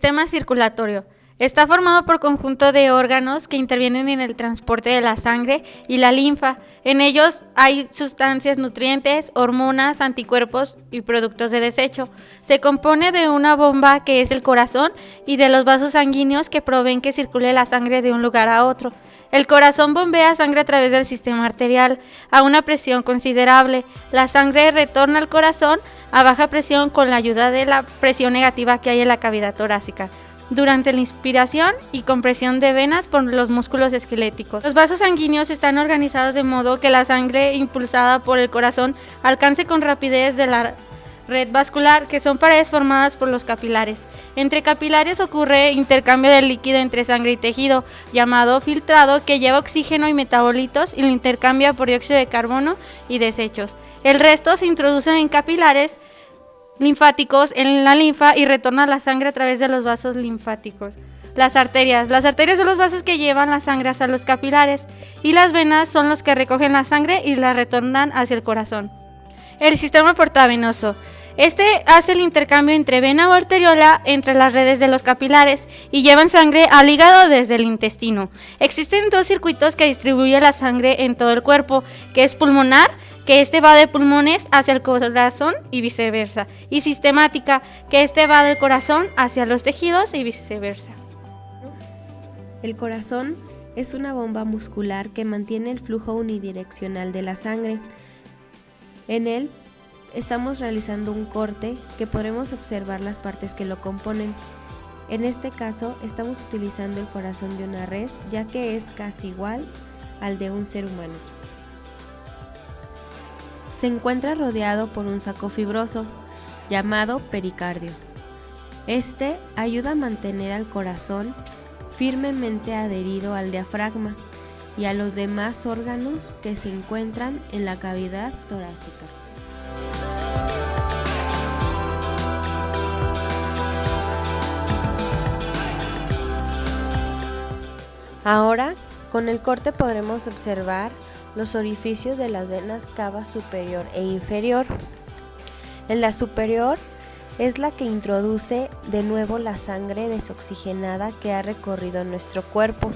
Sistema circulatorio. Está formado por conjunto de órganos que intervienen en el transporte de la sangre y la linfa. En ellos hay sustancias nutrientes, hormonas, anticuerpos y productos de desecho. Se compone de una bomba que es el corazón y de los vasos sanguíneos que proveen que circule la sangre de un lugar a otro. El corazón bombea sangre a través del sistema arterial a una presión considerable. La sangre retorna al corazón a baja presión con la ayuda de la presión negativa que hay en la cavidad torácica durante la inspiración y compresión de venas por los músculos esqueléticos. Los vasos sanguíneos están organizados de modo que la sangre impulsada por el corazón alcance con rapidez de la red vascular, que son paredes formadas por los capilares. Entre capilares ocurre intercambio del líquido entre sangre y tejido, llamado filtrado, que lleva oxígeno y metabolitos y lo intercambia por dióxido de carbono y desechos. El resto se introduce en capilares linfáticos en la linfa y retorna la sangre a través de los vasos linfáticos. Las arterias son los vasos que llevan la sangre hacia los capilares y las venas son los que recogen la sangre y la retornan hacia el corazón. El sistema portavenoso. Este hace el intercambio entre vena o arteriola entre las redes de los capilares y llevan sangre al hígado desde el intestino. Existen dos circuitos que distribuyen la sangre en todo el cuerpo, que es pulmonar, que va de pulmones hacia el corazón y viceversa, y sistemática, que va del corazón hacia los tejidos y viceversa. El corazón es una bomba muscular que mantiene el flujo unidireccional de la sangre. En él estamos realizando un corte que podremos observar las partes que lo componen. En este caso estamos utilizando el corazón de una res, ya que es casi igual al de un ser humano. Se encuentra rodeado por un saco fibroso llamado pericardio. Este ayuda a mantener al corazón firmemente adherido al diafragma y a los demás órganos que se encuentran en la cavidad torácica. Ahora, con el corte podremos observar los orificios de las venas cava superior e inferior. En la superior es la que introduce de nuevo la sangre desoxigenada que ha recorrido nuestro cuerpo.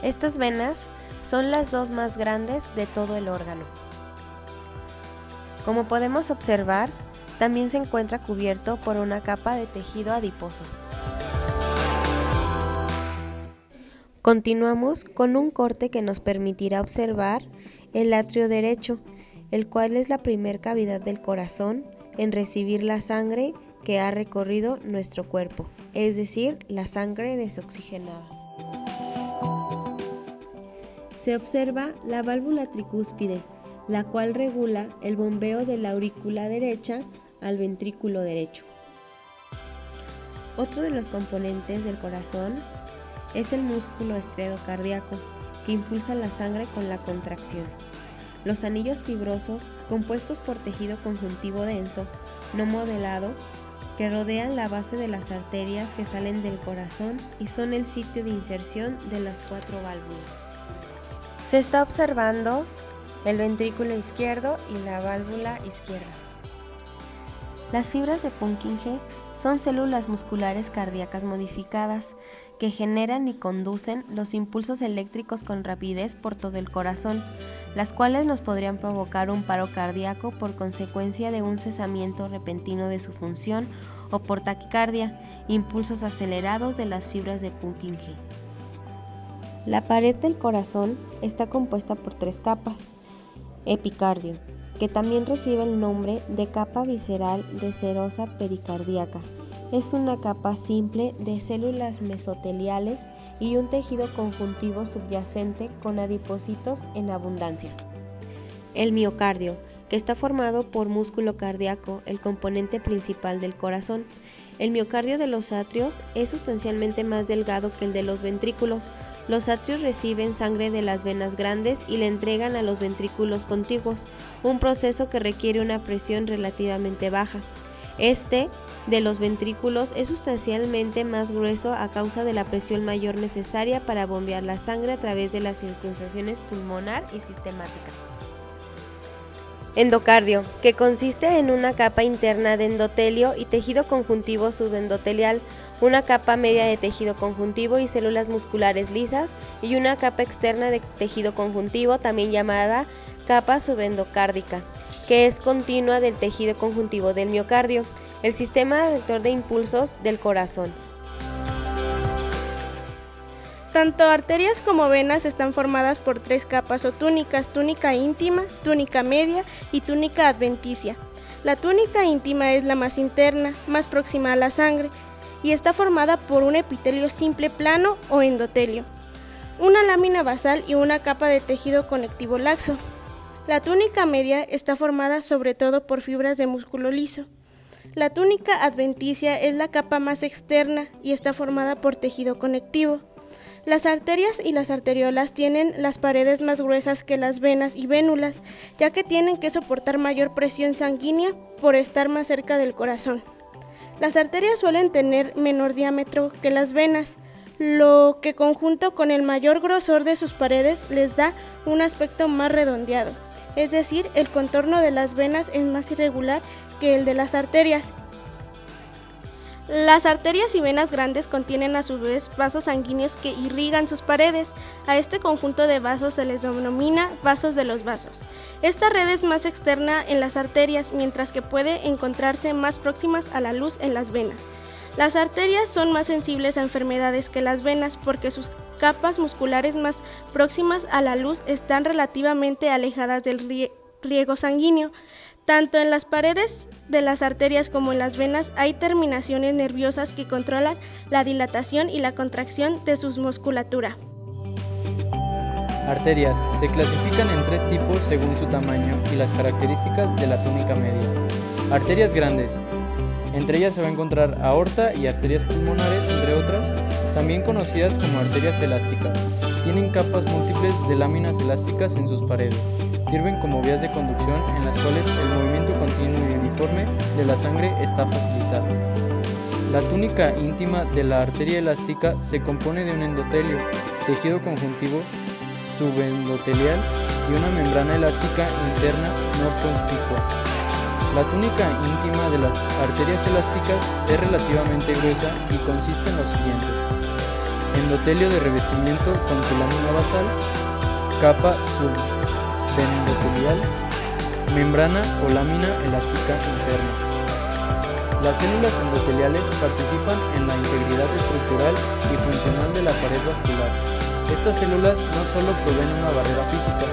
Estas venas son las dos más grandes de todo el órgano. Como podemos observar, también se encuentra cubierto por una capa de tejido adiposo. Continuamos con un corte que nos permitirá observar el atrio derecho, el cual es la primer cavidad del corazón en recibir la sangre que ha recorrido nuestro cuerpo, es decir, la sangre desoxigenada. Se observa la válvula tricúspide, la cual regula el bombeo de la aurícula derecha al ventrículo derecho. Otro de los componentes del corazón es el músculo estriado cardíaco, que impulsa la sangre con la contracción. Los anillos fibrosos, compuestos por tejido conjuntivo denso, no modelado, que rodean la base de las arterias que salen del corazón y son el sitio de inserción de las 4 válvulas. Se está observando el ventrículo izquierdo y la válvula izquierda. Las fibras de Purkinje son células musculares cardíacas modificadas que generan y conducen los impulsos eléctricos con rapidez por todo el corazón, las cuales nos podrían provocar un paro cardíaco por consecuencia de un cesamiento repentino de su función o por taquicardia, impulsos acelerados de las fibras de Purkinje. La pared del corazón está compuesta por 3 capas. Epicardio, que también recibe el nombre de capa visceral de serosa pericardíaca. Es una capa simple de células mesoteliales y un tejido conjuntivo subyacente con adipocitos en abundancia. El miocardio, que está formado por músculo cardíaco, el componente principal del corazón. El miocardio de los atrios es sustancialmente más delgado que el de los ventrículos. Los atrios reciben sangre de las venas grandes y la entregan a los ventrículos contiguos, un proceso que requiere una presión relativamente baja. De los ventrículos es sustancialmente más grueso a causa de la presión mayor necesaria para bombear la sangre a través de las circunstancias pulmonar y sistemática. Endocardio, que consiste en una capa interna de endotelio y tejido conjuntivo subendotelial, una capa media de tejido conjuntivo y células musculares lisas y una capa externa de tejido conjuntivo, también llamada capa subendocárdica, que es continua del tejido conjuntivo del miocardio, el sistema rector de impulsos del corazón. Tanto arterias como venas están formadas por 3 capas o túnicas: túnica íntima, túnica media y túnica adventicia. La túnica íntima es la más interna, más próxima a la sangre, y está formada por un epitelio simple plano o endotelio, una lámina basal y una capa de tejido conectivo laxo. La túnica media está formada sobre todo por fibras de músculo liso. La túnica adventicia es la capa más externa y está formada por tejido conectivo. Las arterias y las arteriolas tienen las paredes más gruesas que las venas y vénulas, ya que tienen que soportar mayor presión sanguínea por estar más cerca del corazón. Las arterias suelen tener menor diámetro que las venas, lo que conjunto con el mayor grosor de sus paredes les da un aspecto más redondeado, es decir, el contorno de las venas es más irregular que el de las arterias. Las arterias y venas grandes contienen a su vez vasos sanguíneos que irrigan sus paredes. A este conjunto de vasos se les denomina vasos de los vasos. Esta red es más externa en las arterias, mientras que puede encontrarse más próximas a la luz en las venas. Las arterias son más sensibles a enfermedades que las venas porque sus capas musculares más próximas a la luz están relativamente alejadas del riego sanguíneo. Tanto en las paredes de las arterias como en las venas hay terminaciones nerviosas que controlan la dilatación y la contracción de su musculatura. Arterias. Se clasifican en 3 tipos según su tamaño y las características de la túnica media. Arterias grandes. Entre ellas se va a encontrar aorta y arterias pulmonares, entre otras, también conocidas como arterias elásticas. Tienen capas múltiples de láminas elásticas en sus paredes. Sirven como vías de conducción en las cuales el movimiento continuo y uniforme de la sangre está facilitado. La túnica íntima de la arteria elástica se compone de un endotelio, tejido conjuntivo subendotelial y una membrana elástica interna no conspicua. La túnica íntima de las arterias elásticas es relativamente gruesa y consiste en lo siguiente: endotelio de revestimiento con su lámina basal, capa subendotelial, membrana o lámina elástica interna. Las células endoteliales participan en la integridad estructural y funcional de la pared vascular. Estas células no solo proveen una barrera física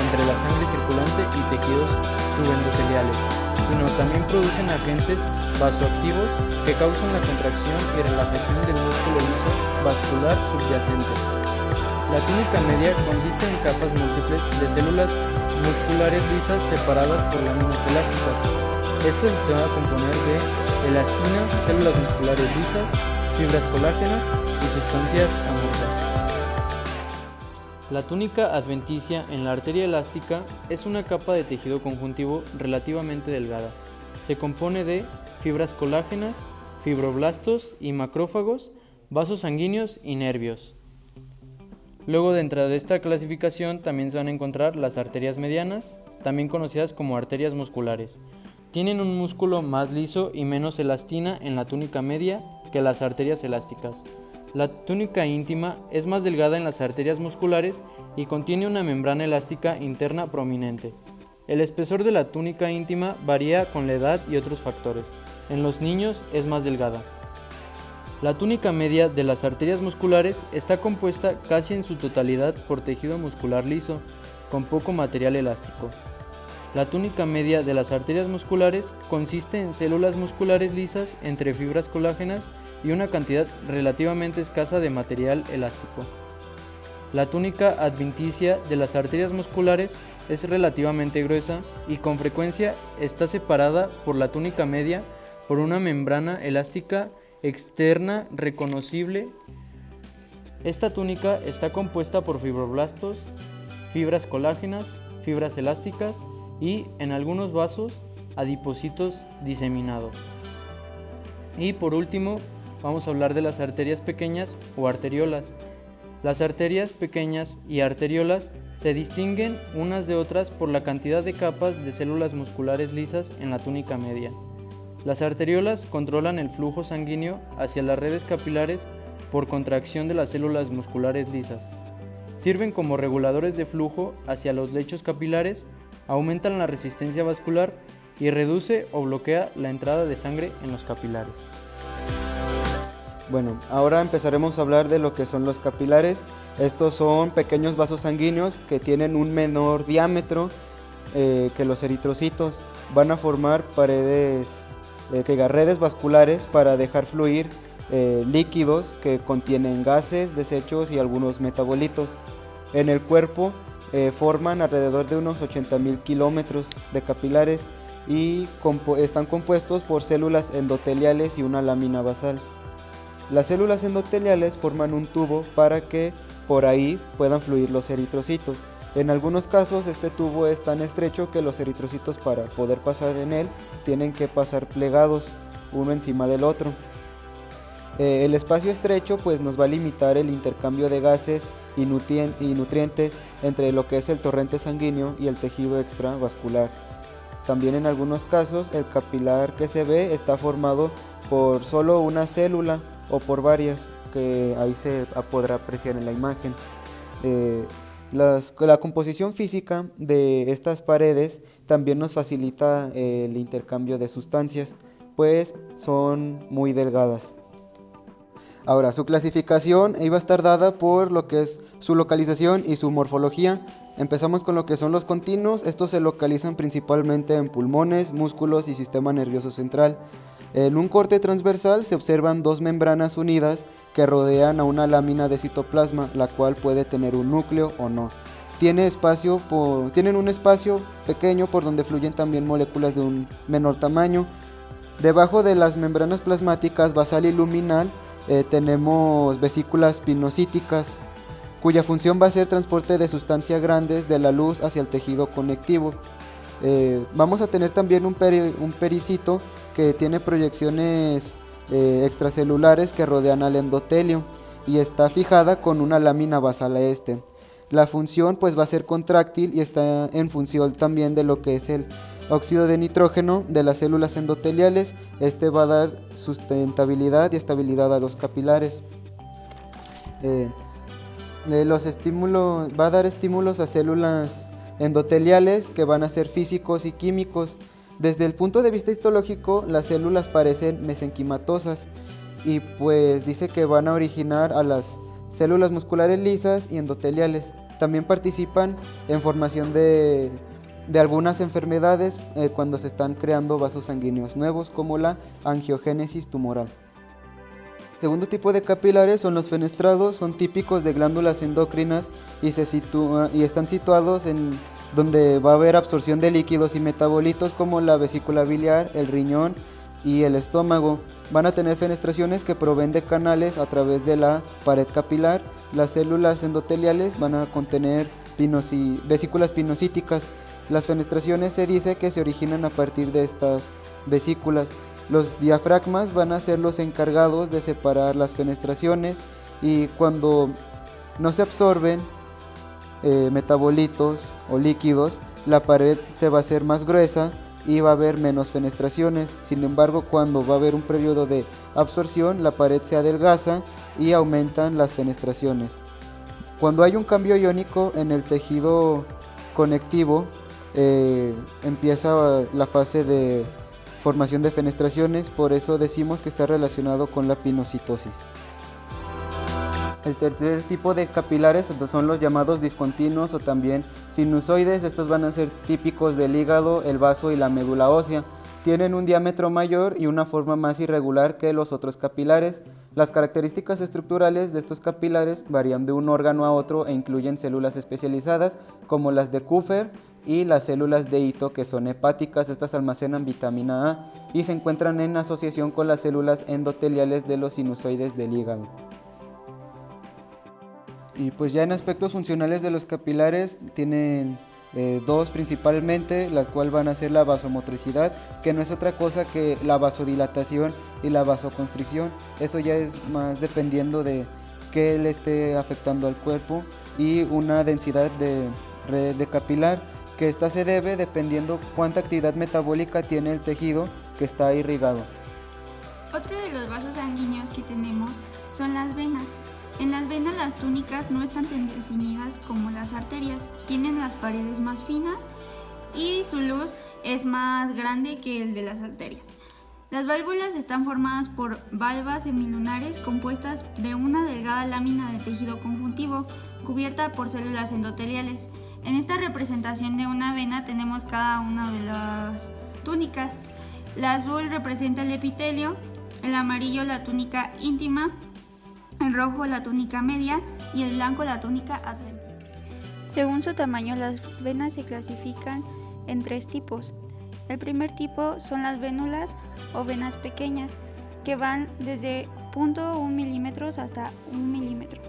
entre la sangre circulante y tejidos subendoteliales, sino también producen agentes vasoactivos que causan la contracción y relajación del músculo liso vascular subyacente. La túnica media consiste en capas múltiples de células musculares lisas separadas por láminas elásticas. Estas se van a componer de elastina, células musculares lisas, fibras colágenas y sustancias amorfas. La túnica adventicia en la arteria elástica es una capa de tejido conjuntivo relativamente delgada. Se compone de fibras colágenas, fibroblastos y macrófagos, vasos sanguíneos y nervios. Luego, dentro de esta clasificación también se van a encontrar las arterias medianas, también conocidas como arterias musculares. Tienen un músculo más liso y menos elastina en la túnica media que las arterias elásticas. La túnica íntima es más delgada en las arterias musculares y contiene una membrana elástica interna prominente. El espesor de la túnica íntima varía con la edad y otros factores. En los niños es más delgada. La túnica media de las arterias musculares está compuesta casi en su totalidad por tejido muscular liso, con poco material elástico. La túnica media de las arterias musculares consiste en células musculares lisas entre fibras colágenas y una cantidad relativamente escasa de material elástico. La túnica adventicia de las arterias musculares es relativamente gruesa y con frecuencia está separada por la túnica media por una membrana elástica externa reconocible. Esta túnica está compuesta por fibroblastos, fibras colágenas, fibras elásticas y, en algunos vasos, adipocitos diseminados. Y por último, vamos a hablar de las arterias pequeñas o arteriolas. Las arterias pequeñas y arteriolas Se distinguen unas de otras por la cantidad de capas de células musculares lisas en la túnica media. Las arteriolas controlan el flujo sanguíneo hacia las redes capilares por contracción de las células musculares lisas. Sirven como reguladores de flujo hacia los lechos capilares, aumentan la resistencia vascular y reduce o bloquea la entrada de sangre en los capilares. Bueno, ahora empezaremos a hablar de lo que son los capilares. Estos son pequeños vasos sanguíneos que tienen un menor diámetro que los eritrocitos. Van a formar redes vasculares para dejar fluir líquidos que contienen gases, desechos y algunos metabolitos. En el cuerpo forman alrededor de unos 80.000 kilómetros de capilares y están compuestos por células endoteliales y una lámina basal. Las células endoteliales forman un tubo para que por ahí puedan fluir los eritrocitos. En algunos casos este tubo es tan estrecho que los eritrocitos, para poder pasar en él, tienen que pasar plegados uno encima del otro. El espacio estrecho pues nos va a limitar el intercambio de gases y nutrientes entre lo que es el torrente sanguíneo y el tejido extravascular. También en algunos casos el capilar que se ve está formado por solo una célula o por varias, que ahí se podrá apreciar en la imagen. La composición física de estas paredes también nos facilita el intercambio de sustancias, pues son muy delgadas. Ahora, su clasificación iba a estar dada por lo que es su localización y su morfología. Empezamos con lo que son los continuos. Estos se localizan principalmente en pulmones, músculos y sistema nervioso central. En un corte transversal se observan dos membranas unidas que rodean a una lámina de citoplasma, la cual puede tener un núcleo o no. Tienen un espacio pequeño por donde fluyen también moléculas de un menor tamaño. Debajo de las membranas plasmáticas basal y luminal tenemos vesículas pinocíticas, cuya función va a ser transporte de sustancias grandes de la luz hacia el tejido conectivo. Vamos a tener también un pericito que tiene proyecciones extracelulares que rodean al endotelio y está fijada con una lámina basal a este. La función pues va a ser contráctil y está en función también de lo que es el óxido de nitrógeno de las células endoteliales. Este va a dar sustentabilidad y estabilidad a los capilares. Va a dar estímulos a células endoteliales que van a ser físicos y químicos. Desde el punto de vista histológico, las células parecen mesenquimatosas y pues dice que van a originar a las células musculares lisas y endoteliales. También participan en formación de algunas enfermedades cuando se están creando vasos sanguíneos nuevos, como la angiogénesis tumoral. Segundo tipo de capilares son los fenestrados, son típicos de glándulas endocrinas y están situados en donde va a haber absorción de líquidos y metabolitos como la vesícula biliar, el riñón y el estómago. Van a tener fenestraciones que proveen de canales a través de la pared capilar. Las células endoteliales van a contener vesículas pinocíticas. Las fenestraciones se dice que se originan a partir de estas vesículas. Los diafragmas van a ser los encargados de separar las fenestraciones y cuando no se absorben metabolitos o líquidos, la pared se va a hacer más gruesa y va a haber menos fenestraciones. Sin embargo, cuando va a haber un periodo de absorción, la pared se adelgaza y aumentan las fenestraciones. Cuando hay un cambio iónico en el tejido conectivo, empieza la fase de formación de fenestraciones, por eso decimos que está relacionado con la pinocitosis. El tercer tipo de capilares son los llamados discontinuos o también sinusoides. Estos van a ser típicos del hígado, el vaso y la médula ósea. Tienen un diámetro mayor y una forma más irregular que los otros capilares. Las características estructurales de estos capilares varían de un órgano a otro e incluyen células especializadas como las de Kupffer y las células de Ito, que son hepáticas. Estas almacenan vitamina A y se encuentran en asociación con las células endoteliales de los sinusoides del hígado. Y pues ya en aspectos funcionales de los capilares tienen dos principalmente, las cuales van a ser la vasomotricidad, que no es otra cosa que la vasodilatación y la vasoconstricción. Eso ya es más dependiendo de qué le esté afectando al cuerpo, y una densidad red de capilar, que esta se debe dependiendo cuánta actividad metabólica tiene el tejido que está irrigado. Otro de los vasos sanguíneos que tenemos son las venas. En las venas las túnicas no están tan definidas como las arterias, tienen las paredes más finas y su luz es más grande que el de las arterias. Las válvulas están formadas por valvas semilunares compuestas de una delgada lámina de tejido conjuntivo cubierta por células endoteliales. En esta representación de una vena tenemos cada una de las túnicas. La azul representa el epitelio, el amarillo la túnica íntima, el rojo la túnica media y el blanco la túnica adventicia. Según su tamaño, las venas se clasifican en 3 tipos. El primer tipo son las vénulas o venas pequeñas, que van desde 0.1 milímetros hasta 1 milímetro.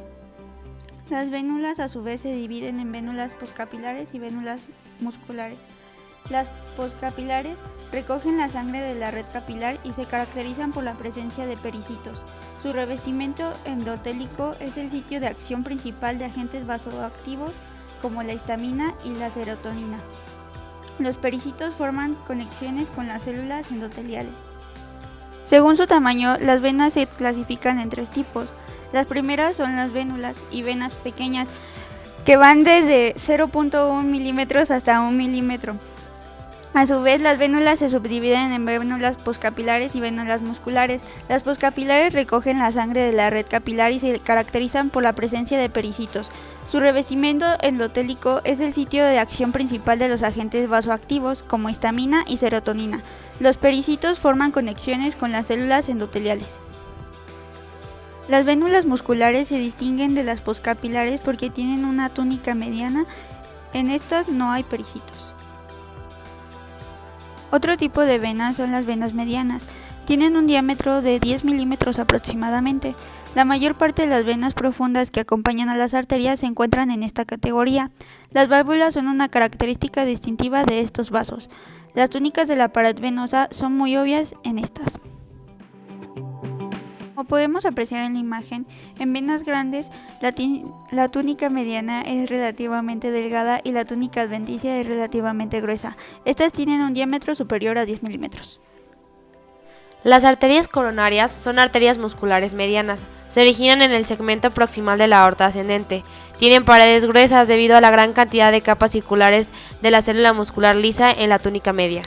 Las vénulas a su vez se dividen en vénulas poscapilares y vénulas musculares. Las poscapilares recogen la sangre de la red capilar y se caracterizan por la presencia de pericitos. Su revestimiento endotélico es el sitio de acción principal de agentes vasoactivos como la histamina y la serotonina. Los pericitos forman conexiones con las células endoteliales. Según su tamaño, las venas se clasifican en 3 tipos. Las primeras son las vénulas y venas pequeñas, que van desde 0.1 milímetros hasta 1 milímetro. A su vez, las vénulas se subdividen en vénulas poscapilares y vénulas musculares. Las poscapilares recogen la sangre de la red capilar y se caracterizan por la presencia de pericitos. Su revestimiento endotélico es el sitio de acción principal de los agentes vasoactivos como histamina y serotonina. Los pericitos forman conexiones con las células endoteliales. Las vénulas musculares se distinguen de las poscapilares porque tienen una túnica mediana. En estas no hay pericitos. Otro tipo de venas son las venas medianas. Tienen un diámetro de 10 milímetros aproximadamente. La mayor parte de las venas profundas que acompañan a las arterias se encuentran en esta categoría. Las válvulas son una característica distintiva de estos vasos. Las túnicas de la pared venosa son muy obvias en estas. Como podemos apreciar en la imagen, en venas grandes la túnica mediana es relativamente delgada y la túnica adventicia es relativamente gruesa. Estas tienen un diámetro superior a 10 milímetros. Las arterias coronarias son arterias musculares medianas. Se originan en el segmento proximal de la aorta ascendente. Tienen paredes gruesas debido a la gran cantidad de capas circulares de la célula muscular lisa en la túnica media.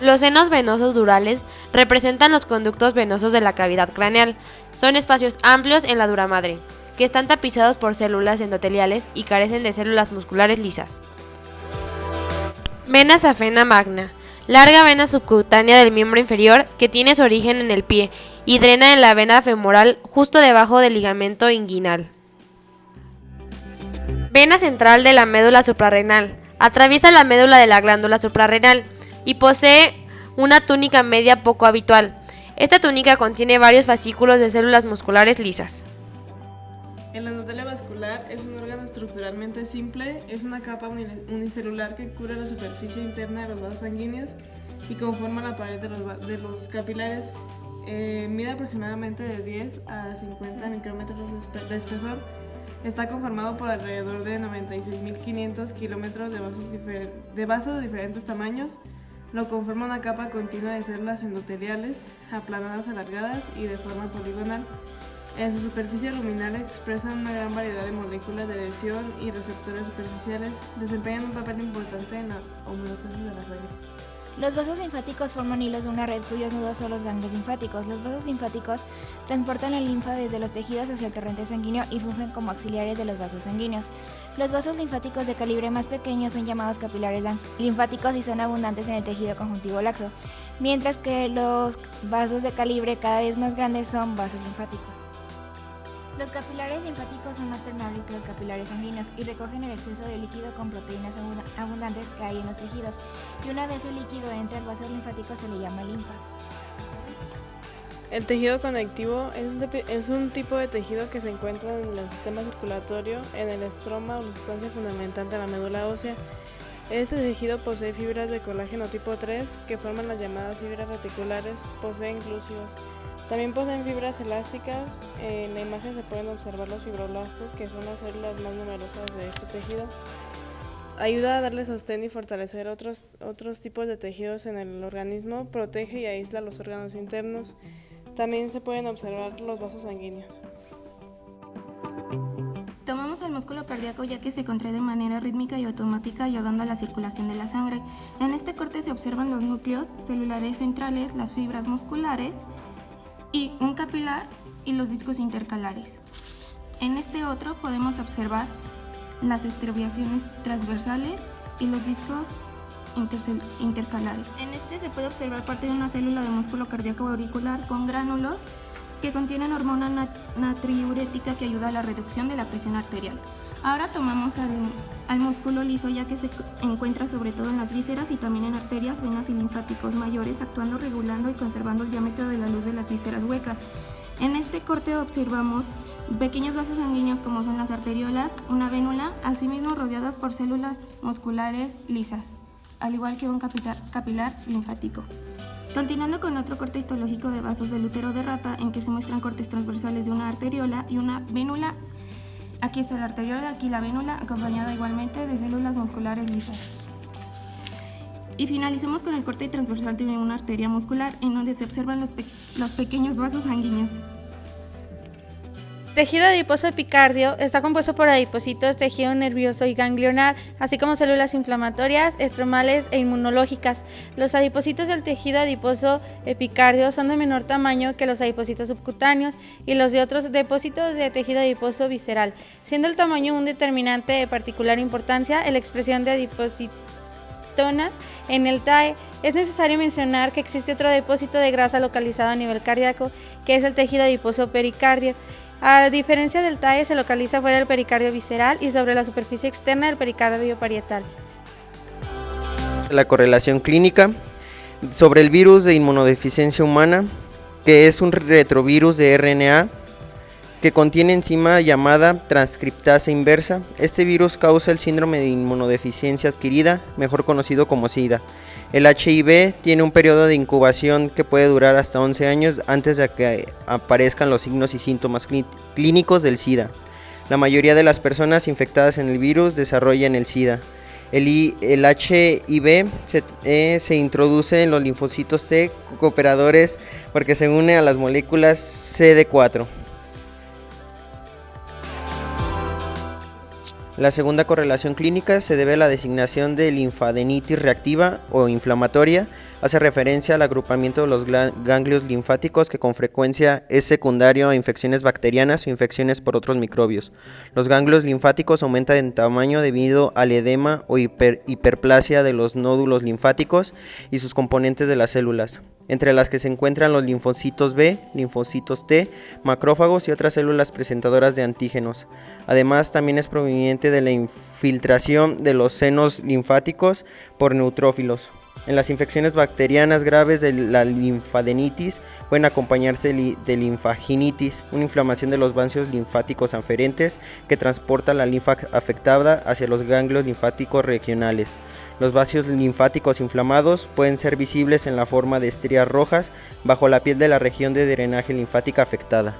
Los senos venosos durales representan los conductos venosos de la cavidad craneal. Son espacios amplios en la dura madre, que están tapizados por células endoteliales y carecen de células musculares lisas. Vena safena magna. Larga vena subcutánea del miembro inferior que tiene su origen en el pie y drena en la vena femoral justo debajo del ligamento inguinal. Vena central de la médula suprarrenal. Atraviesa la médula de la glándula suprarrenal y posee una túnica media poco habitual. Esta túnica contiene varios fascículos de células musculares lisas. El endotelio vascular es un órgano estructuralmente simple, es una capa unicelular que cubre la superficie interna de los vasos sanguíneos y conforma la pared de los capilares. Mide aproximadamente de 10 a 50 micrómetros de espesor. Está conformado por alrededor de 96.500 kilómetros de vasos de diferentes tamaños. Lo conforma una capa continua de células endoteliales, aplanadas, alargadas y de forma poligonal. En su superficie luminal expresan una gran variedad de moléculas de adhesión y receptores superficiales. Desempeñan un papel importante en la homeostasis de la sangre. Los vasos linfáticos forman hilos de una red cuyos nudos son los ganglios linfáticos. Los vasos linfáticos transportan la linfa desde los tejidos hacia el torrente sanguíneo y fungen como auxiliares de los vasos sanguíneos. Los vasos linfáticos de calibre más pequeño son llamados capilares linfáticos y son abundantes en el tejido conjuntivo laxo, mientras que los vasos de calibre cada vez más grandes son vasos linfáticos. Los capilares linfáticos son más permeables que los capilares sanguíneos y recogen el exceso de líquido con proteínas abundantes que hay en los tejidos, y una vez el líquido entra al vaso linfático se le llama linfa. El tejido conectivo es un tipo de tejido que se encuentra en el sistema circulatorio, en el estroma o la sustancia fundamental de la médula ósea. Este tejido posee fibras de colágeno tipo 3 que forman las llamadas fibras reticulares, poseen glúcidos. También poseen fibras elásticas. En la imagen se pueden observar los fibroblastos, que son las células más numerosas de este tejido. Ayuda a darle sostén y fortalecer otros tipos de tejidos en el organismo, protege y aísla los órganos internos. También se pueden observar los vasos sanguíneos. Tomamos el músculo cardíaco ya que se contrae de manera rítmica y automática, ayudando a la circulación de la sangre. En este corte se observan los núcleos celulares centrales, las fibras musculares y un capilar y los discos intercalares. En este otro podemos observar las estriaciones transversales y los discos intercalares. En este se puede observar parte de una célula de músculo cardíaco auricular con gránulos que contienen hormona natriurética que ayuda a la reducción de la presión arterial. Ahora tomamos al músculo liso, ya que se encuentra sobre todo en las vísceras y también en arterias, venas y linfáticos mayores, actuando, regulando y conservando el diámetro de la luz de las vísceras huecas. En este corte observamos pequeños vasos sanguíneos como son las arteriolas, una vénula, asimismo rodeadas por células musculares lisas, al igual que un capilar linfático. Continuando con otro corte histológico de vasos del útero de rata, en que se muestran cortes transversales de una arteriola y una vénula. Aquí está la arteriola, aquí la vénula, acompañada igualmente de células musculares lisas. Y finalicemos con el corte transversal de una arteria muscular, en donde se observan los pequeños vasos sanguíneos. Tejido adiposo epicardio está compuesto por adipocitos, tejido nervioso y ganglionar, así como células inflamatorias, estromales e inmunológicas. Los adipocitos del tejido adiposo epicardio son de menor tamaño que los adipocitos subcutáneos y los de otros depósitos de tejido adiposo visceral, siendo el tamaño un determinante de particular importancia en la expresión de adipocitonas en el TAE. Es necesario mencionar que existe otro depósito de grasa localizado a nivel cardíaco, que es el tejido adiposo pericardio. A diferencia del TAE, se localiza fuera del pericardio visceral y sobre la superficie externa del pericardio parietal. La correlación clínica sobre el virus de inmunodeficiencia humana, que es un retrovirus de RNA que contiene enzima llamada transcriptasa inversa. Este virus causa el síndrome de inmunodeficiencia adquirida, mejor conocido como SIDA. El HIV tiene un periodo de incubación que puede durar hasta 11 años antes de que aparezcan los signos y síntomas clínicos del SIDA. La mayoría de las personas infectadas en el virus desarrollan el SIDA. El HIV se introduce en los linfocitos T cooperadores porque se une a las moléculas CD4. La segunda correlación clínica se debe a la designación de linfadenitis reactiva o inflamatoria. Hace referencia al agrupamiento de los ganglios linfáticos que con frecuencia es secundario a infecciones bacterianas o infecciones por otros microbios. Los ganglios linfáticos aumentan en tamaño debido al edema o hiperplasia de los nódulos linfáticos y sus componentes de las células, entre las que se encuentran los linfocitos B, linfocitos T, macrófagos y otras células presentadoras de antígenos. Además, también es proveniente de la infiltración de los senos linfáticos por neutrófilos. En las infecciones bacterianas graves de la linfadenitis pueden acompañarse de linfaginitis, una inflamación de los vasos linfáticos aferentes que transporta la linfa afectada hacia los ganglios linfáticos regionales. Los vasos linfáticos inflamados pueden ser visibles en la forma de estrías rojas bajo la piel de la región de drenaje linfática afectada.